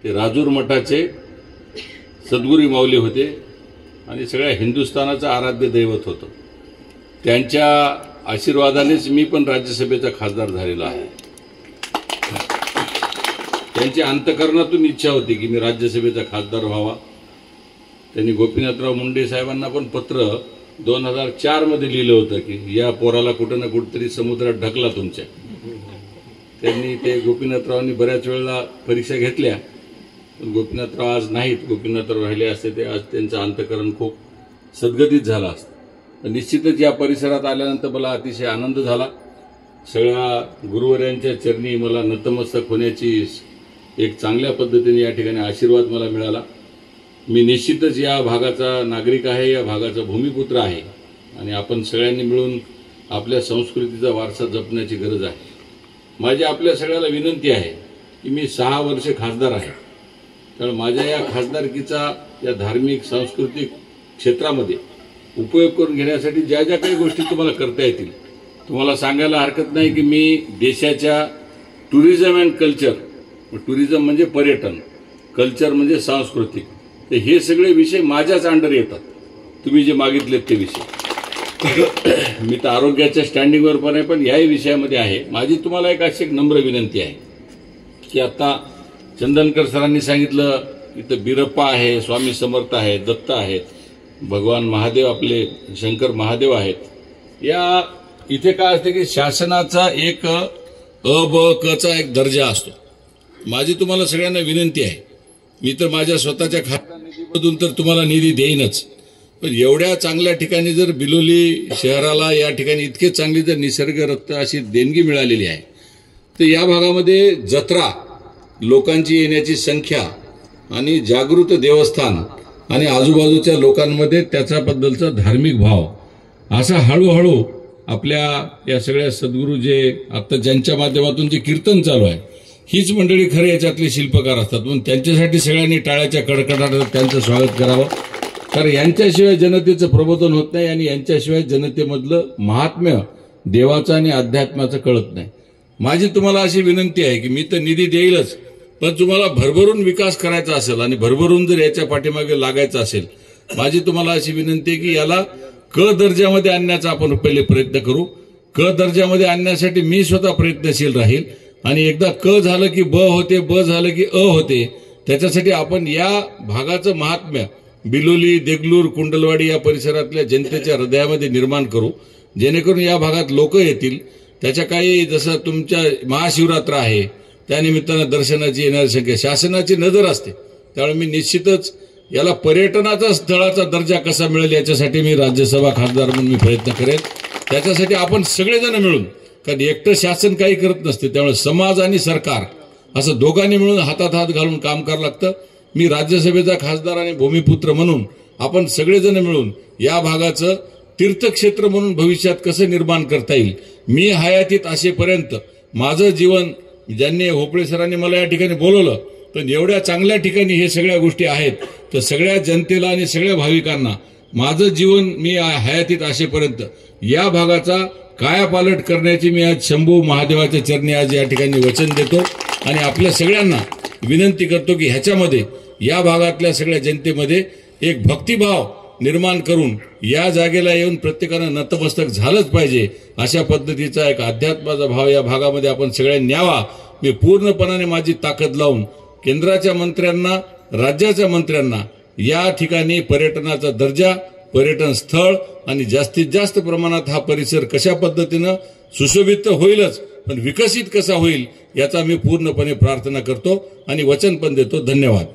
ते राजूर मठाचे सद्गुरू माऊली होते आणि सगळ्या हिंदुस्थानाचं आराध्य दैवत होतं। त्यांच्या आशीर्वादानेच मी पण राज्यसभेचा खासदार झालेला आहे। त्यांची अंतःकरणातून इच्छा होती की मी राज्यसभेचा खासदार व्हावा। त्यांनी गोपीनाथराव मुंडे साहेबांना पण पत्र 2004 मध्ये लिहिलं होतं की या पोराला कुठं ना कुठेतरी समुद्रात ढकला तुमच्या। त्यांनी ते गोपीनाथरावांनी बऱ्याच वेळेला परीक्षा घेतल्या, पण गोपीनाथराव आज नाहीत। गोपीनाथराव राहिले असते ते आज त्यांचं अंतःकरण खूप सद्गतीत झालं असतं। निश्चितच या परिसरात आल्यानंतर मला अतिशय आनंद झाला। सगळ्या गुरुवर्यांच्या चरणी मला नतमस्तक होण्याची एक चांगल्या पद्धतीने या ठिकाणी आशीर्वाद मला मिळाला। मी निश्चितच या भागाचा नागरिक आहे, या भागाचा भूमिपुत्र आहे आणि आपण सगळ्यांनी मिळून आपल्या संस्कृतीचा वारसा जपण्याची गरज आहे। माझी आपल्या सगळ्याला विनंती आहे की मी 6 वर्ष खासदार आहे, त्यामुळे माझ्या या खासदारकीचा या धार्मिक सांस्कृतिक क्षेत्रामध्ये उपयोग करून घेण्यासाठी ज्या ज्या काही गोष्टी तुम्हाला करता येतील, तुम्हाला सांगायला हरकत नाही की मी देशाच्या टुरिझम अँड कल्चर, टुरिझम म्हणजे पर्यटन, कल्चर म्हणजे सांस्कृतिक, तर हे सगळे विषय माझ्याच अंडर येतात। तुम्ही जे मागितलेत ते विषय मी तर आरोग्याच्या स्टँडिंगवर पण आहे, पण याही विषयामध्ये आहे। माझी तुम्हाला एक अशी एक नम्र विनंती आहे की आता चंदनकर सरांनी सांगितलं इथं बिरप्पा आहे, स्वामी समर्थ आहे, दत्त आहेत, भगवान महादेव आपले शंकर महादेव आहेत। या इथे काय असते की शासनाचा एक अ ब क चा एक दर्जा असतो। माझी तुम्हाला सगळ्यांना विनंती आहे, मी तर माझ्या स्वतःच्या खात्या निधीमधून तर तुम्हाला निधी देईनच, पण एवढ्या चांगल्या ठिकाणी जर बिलोली शहराला या ठिकाणी इतके चांगली जर निसर्गरत्न अशी देणगी मिळालेली आहे, तर या भागामध्ये जत्रा, लोकांची येण्याची संख्या आणि जागृत देवस्थान आणि आजूबाजूच्या लोकांमध्ये त्याच्याबद्दलचा धार्मिक भाव असा हळूहळू आपल्या या सगळ्या सद्गुरू जे आता ज्यांच्या माध्यमातून जे कीर्तन चालू आहे, हीच मंडळी खरे याच्यातले शिल्पकार असतात। म्हणून त्यांच्यासाठी सगळ्यांनी टाळ्याच्या कडकडाटात त्यांचं स्वागत करावं, कारण यांच्याशिवाय जनतेचं प्रबोधन होत नाही आणि यांच्याशिवाय जनतेमधलं महात्म्य देवाचं आणि अध्यात्माचं कळत नाही। माझी तुम्हाला अशी विनंती आहे की मी तर निधी देईलच, पण तुम्हाला भरभरून विकास करायचा असेल आणि भरभरून जर याच्या पाठीमागे लागायचं असेल, माझी तुम्हाला अशी विनंती आहे की याला क दर्जामध्ये आणण्याचा आपण पहिले प्रयत्न करू। क दर्जामध्ये आणण्यासाठी मी स्वतः प्रयत्नशील राहील आणि एकदा क झालं की ब होते, ब झालं की अ होते। त्याच्यासाठी आपण या भागाचं महात्म्य बिलोली, देगलूर, कुंडलवाडी या परिसरातल्या जनतेच्या हृदयामध्ये निर्माण करू, जेणेकरून या भागात लोक येतील। त्याच्या काही जसं तुमच्या महाशिवरात्र आहे, त्यानिमित्तानं दर्शनाची येणारी संख्या, शासनाची नजर असते, त्यामुळे मी निश्चितच याला पर्यटनाचा स्थळाचा दर्जा कसा मिळेल याच्यासाठी मी राज्यसभा खासदार म्हणून मी प्रयत्न करेन। त्याच्यासाठी आपण सगळेजण मिळून, कारण एकटं शासन काही करत नसते, त्यामुळे समाज आणि सरकार असं दोघांनी मिळून हातात हात घालून काम करावं लागतं। मी राज्यसभेचा खासदार आणि भूमिपुत्र म्हणून आपण सगळेजण मिळून या भागाचं तीर्थक्षेत्र म्हणून भविष्यात कसं निर्माण करता येईल, मी हयातीत असेपर्यंत माझं जीवन, ज्यांनी होपळे सरांनी मला या ठिकाणी बोलवलं, पण एवढ्या चांगल्या ठिकाणी हे सगळ्या गोष्टी आहेत, तर सगळ्या जनतेला आणि सगळ्या भाविकांना माझं जीवन मी हयातीत असेपर्यंत या भागाचा कायापालट करण्याची मी आज शंभू महादेवाच्या चरणी आज या ठिकाणी वचन देतो आणि आपल्या सगळ्यांना विनंती करतो की ह्याच्यामध्ये या भागातल्या सगळ्या जनतेमध्ये एक भक्तिभाव निर्माण करून या जागेला येऊन प्रत्येकानं नतमस्तक झालंच पाहिजे, अशा पद्धतीचा एक अध्यात्माचा भाव या भागामध्ये आपण सगळ्यांनी न्यावा। मी पूर्णपणाने माझी ताकद लावून केंद्राच्या मंत्र्यांना, राज्याच्या मंत्र्यांना या ठिकाणी पर्यटनाचा दर्जा, पर्यटन स्थळ आणि जास्तीत जास्त प्रमाणात हा परिसर कशा पद्धतीनं सुशोभित होईलच, पण विकसित कसा होईल याचा मी पूर्णपणे प्रार्थना करतो आणि वचन पण देतो। धन्यवाद।